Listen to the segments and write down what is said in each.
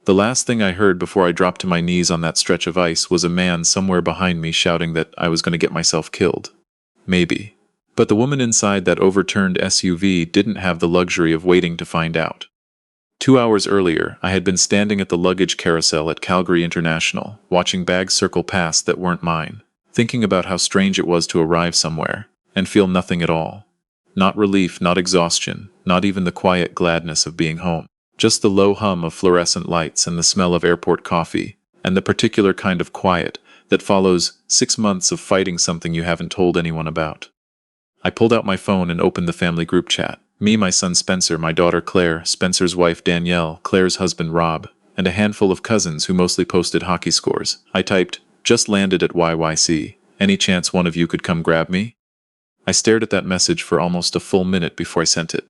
The last thing I heard before I dropped to my knees on that stretch of ice was a man somewhere behind me shouting that I was going to get myself killed. Maybe. But the woman inside that overturned SUV didn't have the luxury of waiting to find out. 2 hours earlier, I had been standing at the luggage carousel at Calgary International, watching bags circle past that weren't mine, thinking about how strange it was to arrive somewhere and feel nothing at all. Not relief, not exhaustion, not even the quiet gladness of being home. Just the low hum of fluorescent lights and the smell of airport coffee, and the particular kind of quiet that follows 6 months of fighting something you haven't told anyone about. I pulled out my phone and opened the family group chat. Me, my son Spencer, my daughter Claire, Spencer's wife Danielle, Claire's husband Rob, and a handful of cousins who mostly posted hockey scores. I typed, "Just landed at YYC. Any chance one of you could come grab me?" I stared at that message for almost a full minute before I sent it.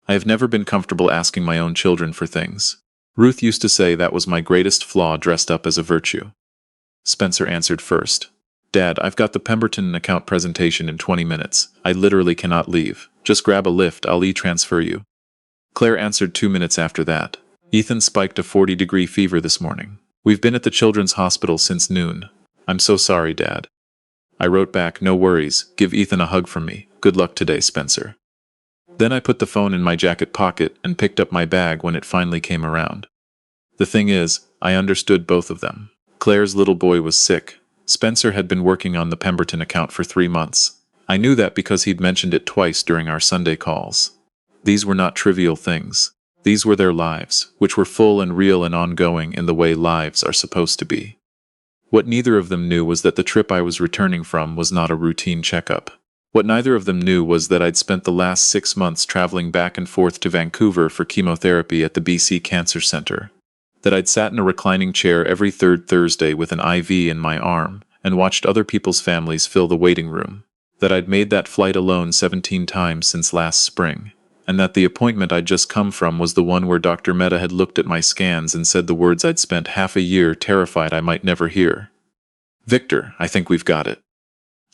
I have never been comfortable asking my own children for things. Ruth used to say that was my greatest flaw dressed up as a virtue. Spencer answered first. "Dad, I've got the Pemberton account presentation in 20 minutes. I literally cannot leave. Just grab a Lyft, I'll e-transfer you." Claire answered 2 minutes after that. "Ethan spiked a 40-degree fever this morning. We've been at the children's hospital since noon. I'm so sorry, Dad." I wrote back, "No worries. Give Ethan a hug from me. Good luck today, Spencer." Then I put the phone in my jacket pocket and picked up my bag when it finally came around. The thing is, I understood both of them. Claire's little boy was sick. Spencer had been working on the Pemberton account for 3 months. I knew that because he'd mentioned it twice during our Sunday calls. These were not trivial things. These were their lives, which were full and real and ongoing in the way lives are supposed to be. What neither of them knew was that the trip I was returning from was not a routine checkup. What neither of them knew was that I'd spent the last 6 months traveling back and forth to Vancouver for chemotherapy at the BC Cancer Centre. That I'd sat in a reclining chair every third Thursday with an IV in my arm and watched other people's families fill the waiting room. That I'd made that flight alone 17 times since last spring. And that the appointment I'd just come from was the one where Dr. Mehta had looked at my scans and said the words I'd spent half a year terrified I might never hear. "Victor, I think we've got it."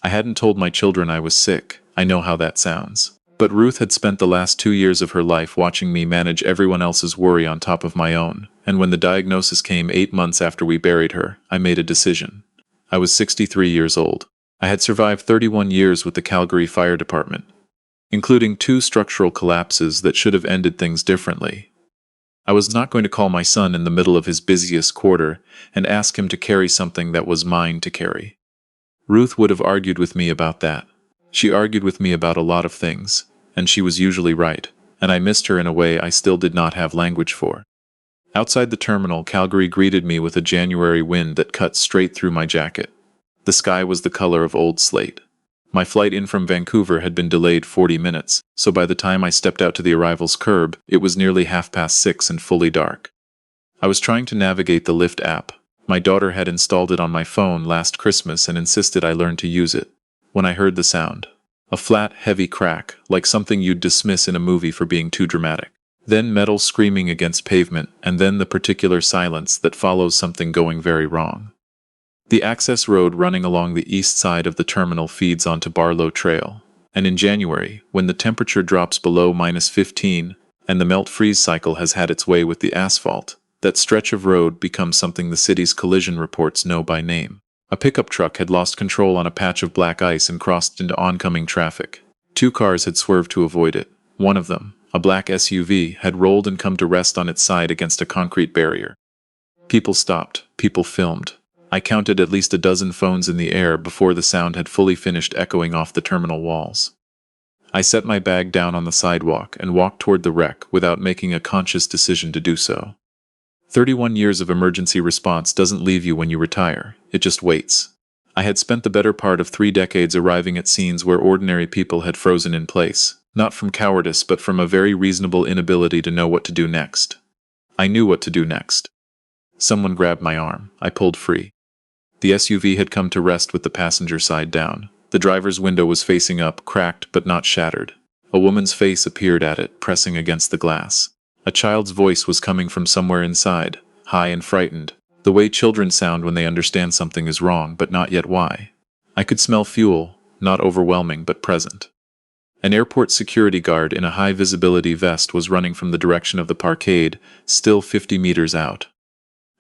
I hadn't told my children I was sick. I know how that sounds. But Ruth had spent the last 2 years of her life watching me manage everyone else's worry on top of my own, and when the diagnosis came 8 months after we buried her, I made a decision. I was 63 years old. I had survived 31 years with the Calgary Fire Department, including 2 structural collapses that should have ended things differently. I was not going to call my son in the middle of his busiest quarter and ask him to carry something that was mine to carry. Ruth would have argued with me about that. She argued with me about a lot of things, and she was usually right, and I missed her in a way I still did not have language for. Outside the terminal, Calgary greeted me with a January wind that cut straight through my jacket. The sky was the color of old slate. My flight in from Vancouver had been delayed 40 minutes, so by the time I stepped out to the arrivals curb, it was nearly 6:30 and fully dark. I was trying to navigate the Lyft app. My daughter had installed it on my phone last Christmas and insisted I learn to use it. When I heard the sound, a flat, heavy crack, like something you'd dismiss in a movie for being too dramatic. Then metal screaming against pavement, and then the particular silence that follows something going very wrong. The access road running along the east side of the terminal feeds onto Barlow Trail, and in January, when the temperature drops below -15 and the melt-freeze cycle has had its way with the asphalt, that stretch of road becomes something the city's collision reports know by name. A pickup truck had lost control on a patch of black ice and crossed into oncoming traffic. 2 cars had swerved to avoid it. One of them, a black SUV, had rolled and come to rest on its side against a concrete barrier. People stopped. People filmed. I counted at least a dozen phones in the air before the sound had fully finished echoing off the terminal walls. I set my bag down on the sidewalk and walked toward the wreck without making a conscious decision to do so. 31 years of emergency response doesn't leave you when you retire, it just waits. I had spent the better part of 3 decades arriving at scenes where ordinary people had frozen in place, not from cowardice but from a very reasonable inability to know what to do next. I knew what to do next. Someone grabbed my arm. I pulled free. The SUV had come to rest with the passenger side down. The driver's window was facing up, cracked but not shattered. A woman's face appeared at it, pressing against the glass. A child's voice was coming from somewhere inside, high and frightened, the way children sound when they understand something is wrong but not yet why. I could smell fuel, not overwhelming but present. An airport security guard in a high-visibility vest was running from the direction of the parkade, still 50 meters out.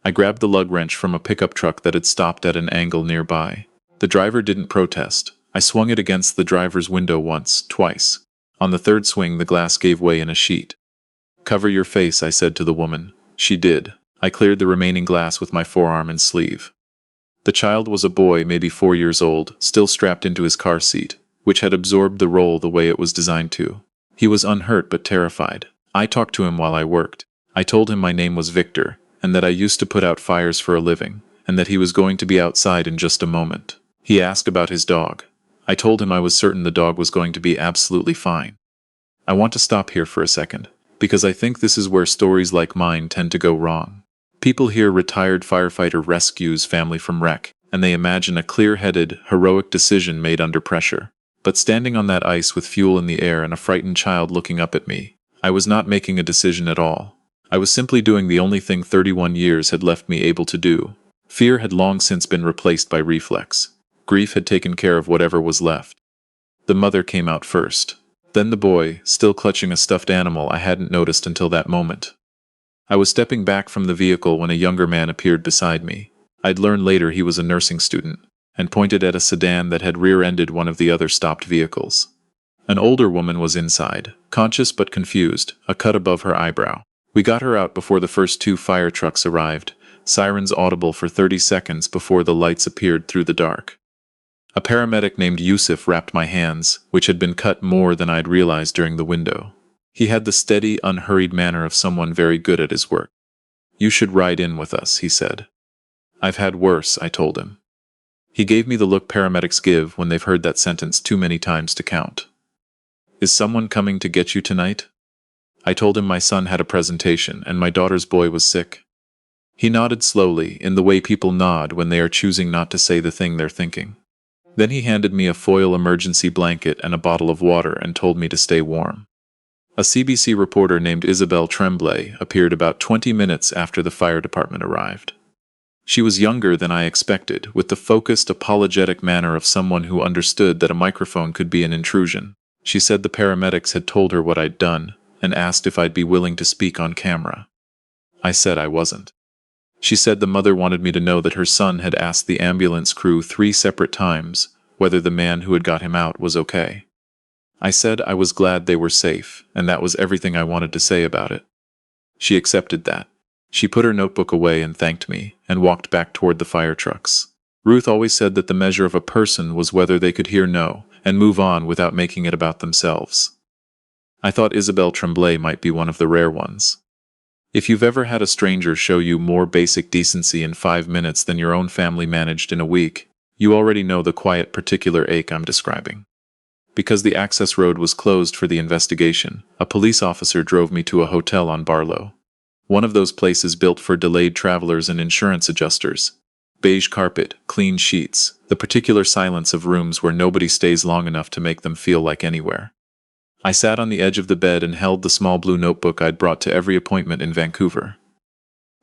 I grabbed the lug wrench from a pickup truck that had stopped at an angle nearby. The driver didn't protest. I swung it against the driver's window once, twice. On the third swing, the glass gave way in a sheet. "Cover your face," I said to the woman. She did. I cleared the remaining glass with my forearm and sleeve. The child was a boy, maybe 4 years old, still strapped into his car seat, which had absorbed the roll the way it was designed to. He was unhurt but terrified. I talked to him while I worked. I told him my name was Victor, and that I used to put out fires for a living, and that he was going to be outside in just a moment. He asked about his dog. I told him I was certain the dog was going to be absolutely fine. I want to stop here for a second, because I think this is where stories like mine tend to go wrong. People hear retired firefighter rescues family from wreck, and they imagine a clear-headed, heroic decision made under pressure. But standing on that ice with fuel in the air and a frightened child looking up at me, I was not making a decision at all. I was simply doing the only thing 31 years had left me able to do. Fear had long since been replaced by reflex. Grief had taken care of whatever was left. The mother came out first. Then the boy, still clutching a stuffed animal I hadn't noticed until that moment. I was stepping back from the vehicle when a younger man appeared beside me. I'd learned later he was a nursing student, and pointed at a sedan that had rear-ended one of the other stopped vehicles. An older woman was inside, conscious but confused, a cut above her eyebrow. We got her out before the first 2 fire trucks arrived, sirens audible for 30 seconds before the lights appeared through the dark. A paramedic named Yusuf wrapped my hands, which had been cut more than I'd realized during the window. He had the steady, unhurried manner of someone very good at his work. "You should ride in with us," he said. "I've had worse," I told him. He gave me the look paramedics give when they've heard that sentence too many times to count. "Is someone coming to get you tonight?" I told him my son had a presentation and my daughter's boy was sick. He nodded slowly, in the way people nod when they are choosing not to say the thing they're thinking. Then he handed me a foil emergency blanket and a bottle of water and told me to stay warm. A CBC reporter named Isabelle Tremblay appeared about 20 minutes after the fire department arrived. She was younger than I expected, with the focused, apologetic manner of someone who understood that a microphone could be an intrusion. She said the paramedics had told her what I'd done, and asked if I'd be willing to speak on camera. I said I wasn't. She said the mother wanted me to know that her son had asked the ambulance crew 3 separate times whether the man who had got him out was okay. I said I was glad they were safe, and that was everything I wanted to say about it. She accepted that. She put her notebook away and thanked me, and walked back toward the fire trucks. Ruth always said that the measure of a person was whether they could hear no, and move on without making it about themselves. I thought Isabelle Tremblay might be one of the rare ones. If you've ever had a stranger show you more basic decency in 5 minutes than your own family managed in a week, you already know the quiet particular ache I'm describing. Because the access road was closed for the investigation, a police officer drove me to a hotel on Barlow. One of those places built for delayed travelers and insurance adjusters. Beige carpet, clean sheets, the particular silence of rooms where nobody stays long enough to make them feel like anywhere. I sat on the edge of the bed and held the small blue notebook I'd brought to every appointment in Vancouver.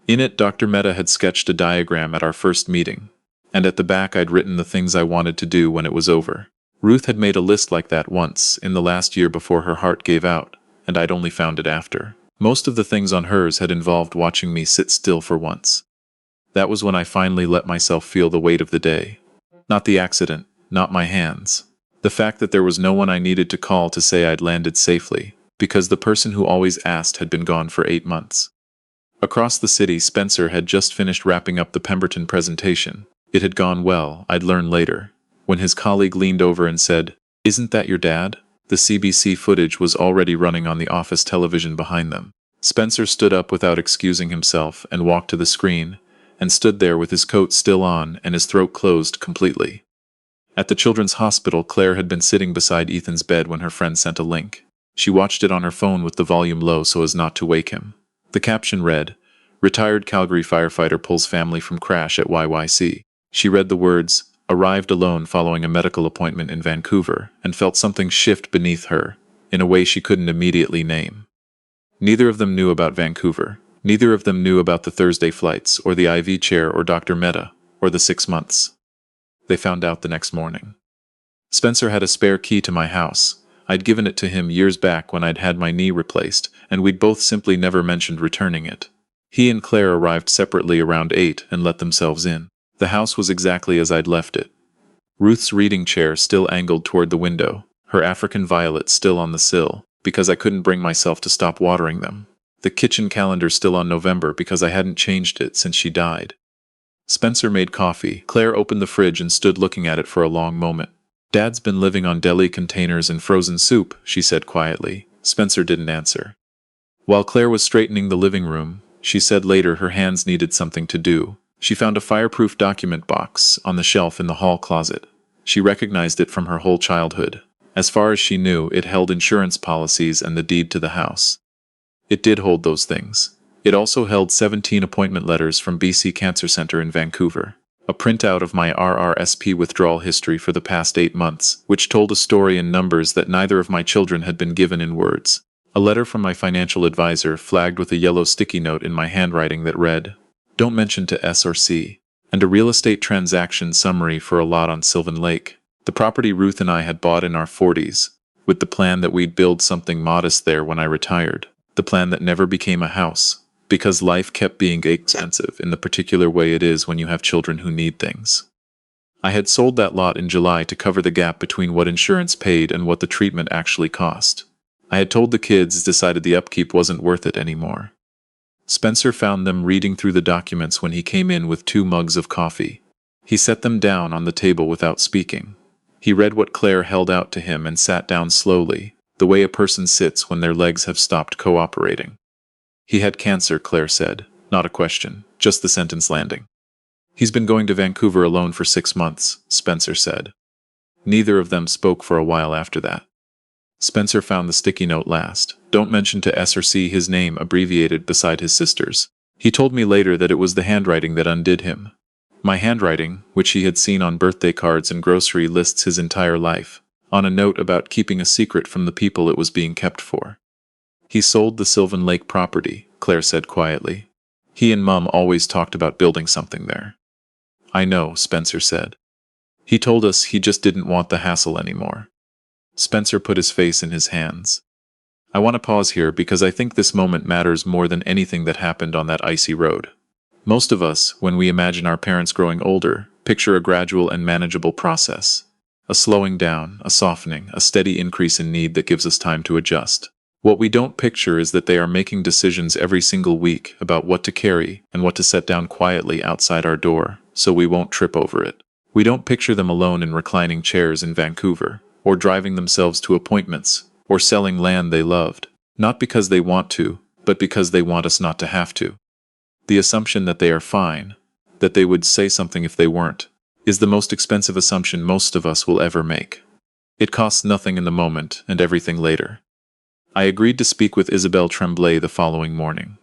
In it, Dr. Mehta had sketched a diagram at our first meeting, and at the back I'd written the things I wanted to do when it was over. Ruth had made a list like that once, in the last year before her heart gave out, and I'd only found it after. Most of the things on hers had involved watching me sit still for once. That was when I finally let myself feel the weight of the day. Not the accident, not my hands. The fact that there was no one I needed to call to say I'd landed safely, because the person who always asked had been gone for 8 months. Across the city, Spencer had just finished wrapping up the Pemberton presentation. It had gone well, I'd learn later, when his colleague leaned over and said, "Isn't that your dad?" The CBC footage was already running on the office television behind them. Spencer stood up without excusing himself and walked to the screen, and stood there with his coat still on and his throat closed completely. At the children's hospital, Claire had been sitting beside Ethan's bed when her friend sent a link. She watched it on her phone with the volume low so as not to wake him. The caption read, "Retired Calgary firefighter pulls family from crash at YYC." She read the words, "Arrived alone following a medical appointment in Vancouver," and felt something shift beneath her, in a way she couldn't immediately name. Neither of them knew about Vancouver. Neither of them knew about the Thursday flights, or the IV chair, or Dr. Mehta, or the 6 months. They found out the next morning. Spencer had a spare key to my house. I'd given it to him years back when I'd had my knee replaced, and we'd both simply never mentioned returning it. He and Claire arrived separately around 8 and let themselves in. The house was exactly as I'd left it. Ruth's reading chair still angled toward the window, her African violets still on the sill, because I couldn't bring myself to stop watering them. The kitchen calendar still on November because I hadn't changed it since she died. Spencer made coffee. Claire opened the fridge and stood looking at it for a long moment. Dad's been living on deli containers and frozen soup, she said quietly. Spencer didn't answer. While Claire was straightening the living room, she said later her hands needed something to do. She found a fireproof document box on the shelf in the hall closet. She recognized it from her whole childhood. As far as she knew, it held insurance policies and the deed to the house. It did hold those things. It also held 17 appointment letters from BC Cancer Center in Vancouver. A printout of my RRSP withdrawal history for the past 8 months, which told a story in numbers that neither of my children had been given in words. A letter from my financial advisor flagged with a yellow sticky note in my handwriting that read, "Don't mention to S or C," and a real estate transaction summary for a lot on Sylvan Lake, the property Ruth and I had bought in our 40s, with the plan that we'd build something modest there when I retired, the plan that never became a house, because life kept being expensive in the particular way it is when you have children who need things. I had sold that lot in July to cover the gap between what insurance paid and what the treatment actually cost. I had told the kids, decided the upkeep wasn't worth it anymore. Spencer found them reading through the documents when he came in with 2 mugs of coffee. He set them down on the table without speaking. He read what Claire held out to him and sat down slowly, the way a person sits when their legs have stopped cooperating. He had cancer, Claire said. Not a question, just the sentence landing. He's been going to Vancouver alone for 6 months, Spencer said. Neither of them spoke for a while after that. Spencer found the sticky note last. Don't mention to S or C, his name abbreviated beside his sister's. He told me later that it was the handwriting that undid him. My handwriting, which he had seen on birthday cards and grocery lists his entire life, on a note about keeping a secret from the people it was being kept for. He sold the Sylvan Lake property, Claire said quietly. He and Mum always talked about building something there. I know, Spencer said. He told us he just didn't want the hassle anymore. Spencer put his face in his hands. I want to pause here because I think this moment matters more than anything that happened on that icy road. Most of us, when we imagine our parents growing older, picture a gradual and manageable process. A slowing down, a softening, a steady increase in need that gives us time to adjust. What we don't picture is that they are making decisions every single week about what to carry and what to set down quietly outside our door, so we won't trip over it. We don't picture them alone in reclining chairs in Vancouver, or driving themselves to appointments, or selling land they loved, not because they want to, but because they want us not to have to. The assumption that they are fine, that they would say something if they weren't, is the most expensive assumption most of us will ever make. It costs nothing in the moment and everything later. I agreed to speak with Isabelle Tremblay the following morning.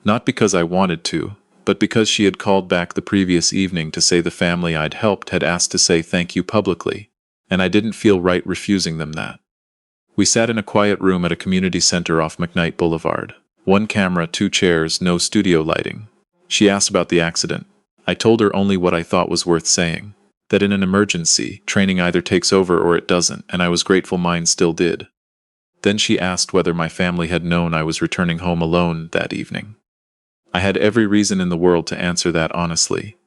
Not because I wanted to, but because she had called back the previous evening to say the family I'd helped had asked to say thank you publicly, and I didn't feel right refusing them that. We sat in a quiet room at a community center off McKnight Boulevard. 1 camera, 2 chairs, no studio lighting. She asked about the accident. I told her only what I thought was worth saying. That in an emergency, training either takes over or it doesn't, and I was grateful mine still did. Then she asked whether my family had known I was returning home alone that evening. I had every reason in the world to answer that honestly.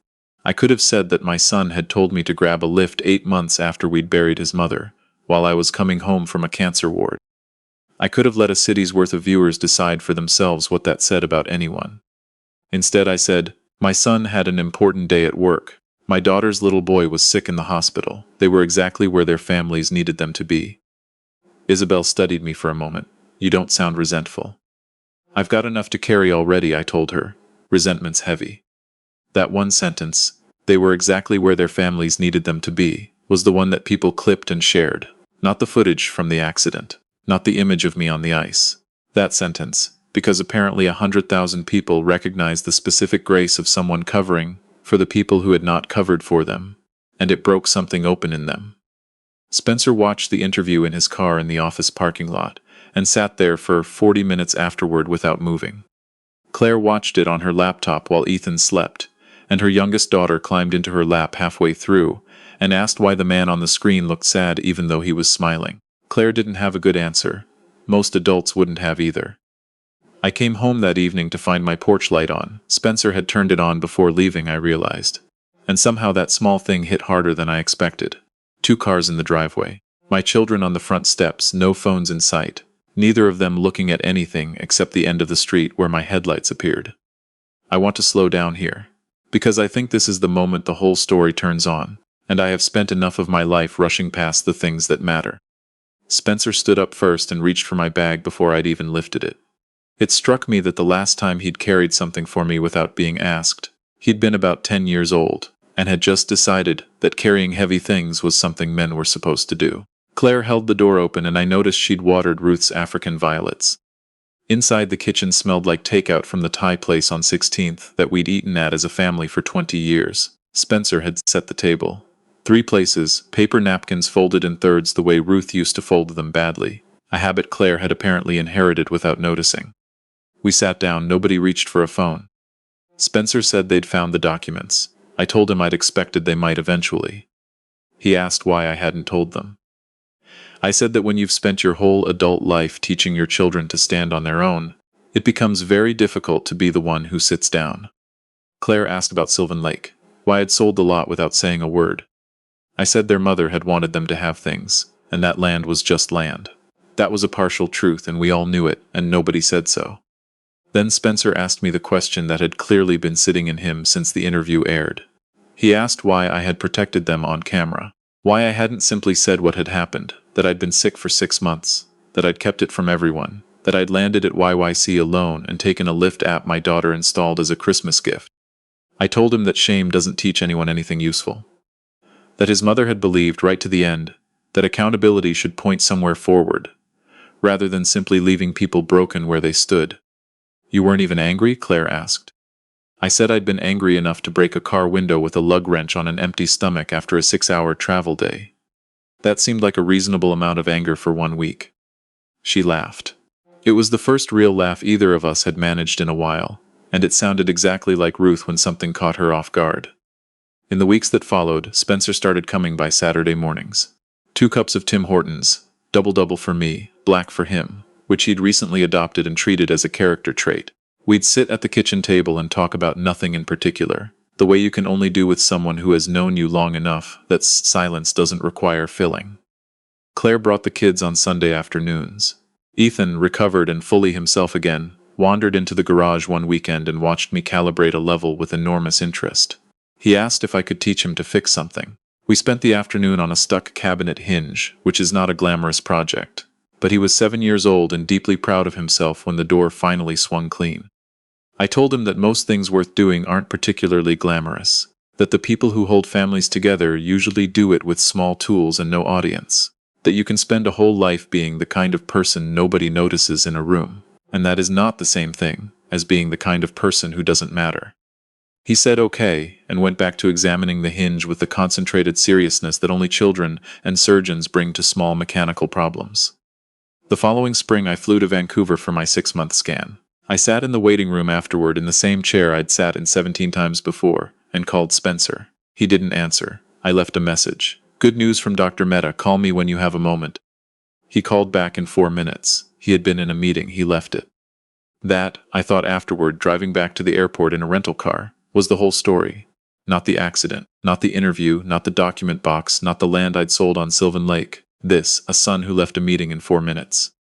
I could have said that my son had told me to grab a Lyft 8 months after we'd buried his mother, while I was coming home from a cancer ward. I could have let a city's worth of viewers decide for themselves what that said about anyone. Instead I said, my son had an important day at work. My daughter's little boy was sick in the hospital. They were exactly where their families needed them to be. Isabelle studied me for a moment. You don't sound resentful. I've got enough to carry already, I told her. Resentment's heavy. That one sentence, they were exactly where their families needed them to be, was the one that people clipped and shared. Not the footage from the accident. Not the image of me on the ice. That sentence, because apparently 100,000 people recognized the specific grace of someone covering for the people who had not covered for them, and it broke something open in them. Spencer watched the interview in his car in the office parking lot, and sat there for 40 minutes afterward without moving. Claire watched it on her laptop while Ethan slept, and her youngest daughter climbed into her lap halfway through, and asked why the man on the screen looked sad even though he was smiling. Claire didn't have a good answer. Most adults wouldn't have either. I came home that evening to find my porch light on. Spencer had turned it on before leaving, I realized. And somehow that small thing hit harder than I expected. 2 cars in the driveway. My children on the front steps, no phones in sight. Neither of them looking at anything except the end of the street where my headlights appeared. I want to slow down here, because I think this is the moment the whole story turns on, and I have spent enough of my life rushing past the things that matter. Spencer stood up first and reached for my bag before I'd even lifted it. It struck me that the last time he'd carried something for me without being asked, he'd been about 10 years old, and had just decided that carrying heavy things was something men were supposed to do. Claire held the door open and I noticed she'd watered Ruth's African violets. Inside, the kitchen smelled like takeout from the Thai place on 16th that we'd eaten at as a family for 20 years. Spencer had set the table. 3 places, paper napkins folded in thirds the way Ruth used to fold them badly, a habit Claire had apparently inherited without noticing. We sat down, nobody reached for a phone. Spencer said they'd found the documents. I told him I'd expected they might eventually. He asked why I hadn't told them. I said that when you've spent your whole adult life teaching your children to stand on their own, it becomes very difficult to be the one who sits down. Claire asked about Sylvan Lake, why I'd sold the lot without saying a word. I said their mother had wanted them to have things, and that land was just land. That was a partial truth and we all knew it, and nobody said so. Then Spencer asked me the question that had clearly been sitting in him since the interview aired. He asked why I had protected them on camera. Why I hadn't simply said what had happened, that I'd been sick for 6 months, that I'd kept it from everyone, that I'd landed at YYC alone and taken a Lyft app my daughter installed as a Christmas gift. I told him that shame doesn't teach anyone anything useful. That his mother had believed right to the end that accountability should point somewhere forward, rather than simply leaving people broken where they stood. You weren't even angry? Claire asked. I said I'd been angry enough to break a car window with a lug wrench on an empty stomach after a 6-hour travel day. That seemed like a reasonable amount of anger for 1 week. She laughed. It was the first real laugh either of us had managed in a while, and it sounded exactly like Ruth when something caught her off guard. In the weeks that followed, Spencer started coming by Saturday mornings. 2 cups of Tim Hortons, double for me, black for him, which he'd recently adopted and treated as a character trait. We'd sit at the kitchen table and talk about nothing in particular, the way you can only do with someone who has known you long enough that silence doesn't require filling. Claire brought the kids on Sunday afternoons. Ethan, recovered and fully himself again, wandered into the garage one weekend and watched me calibrate a level with enormous interest. He asked if I could teach him to fix something. We spent the afternoon on a stuck cabinet hinge, which is not a glamorous project. But he was 7 years old and deeply proud of himself when the door finally swung clean. I told him that most things worth doing aren't particularly glamorous, that the people who hold families together usually do it with small tools and no audience, that you can spend a whole life being the kind of person nobody notices in a room, and that is not the same thing as being the kind of person who doesn't matter. He said okay, and went back to examining the hinge with the concentrated seriousness that only children and surgeons bring to small mechanical problems. The following spring I flew to Vancouver for my 6-month scan. I sat in the waiting room afterward in the same chair I'd sat in 17 times before, and called Spencer. He didn't answer. I left a message. Good news from Dr. Mehta, call me when you have a moment. He called back in 4 minutes. He had been in a meeting, he left it. That, I thought afterward, driving back to the airport in a rental car, was the whole story. Not the accident, not the interview, not the document box, not the land I'd sold on Sylvan Lake. This, a son who left a meeting in 4 minutes.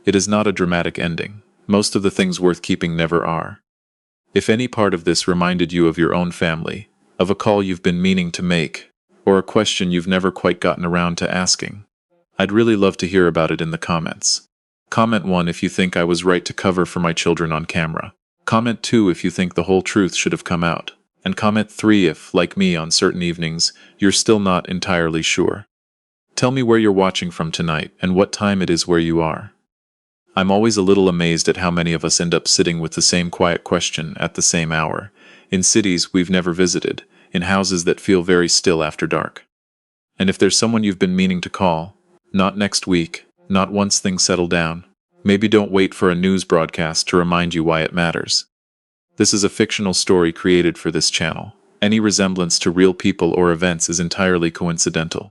It is not a dramatic ending. Most of the things worth keeping never are. If any part of this reminded you of your own family, of a call you've been meaning to make, or a question you've never quite gotten around to asking, I'd really love to hear about it in the comments. Comment 1 if you think I was right to cover for my children on camera. Comment 2 if you think the whole truth should have come out. And comment 3 if, like me on certain evenings, you're still not entirely sure. Tell me where you're watching from tonight and what time it is where you are. I'm always a little amazed at how many of us end up sitting with the same quiet question at the same hour, in cities we've never visited, in houses that feel very still after dark. And if there's someone you've been meaning to call, not next week, not once things settle down, maybe don't wait for a news broadcast to remind you why it matters. This is a fictional story created for this channel. Any resemblance to real people or events is entirely coincidental.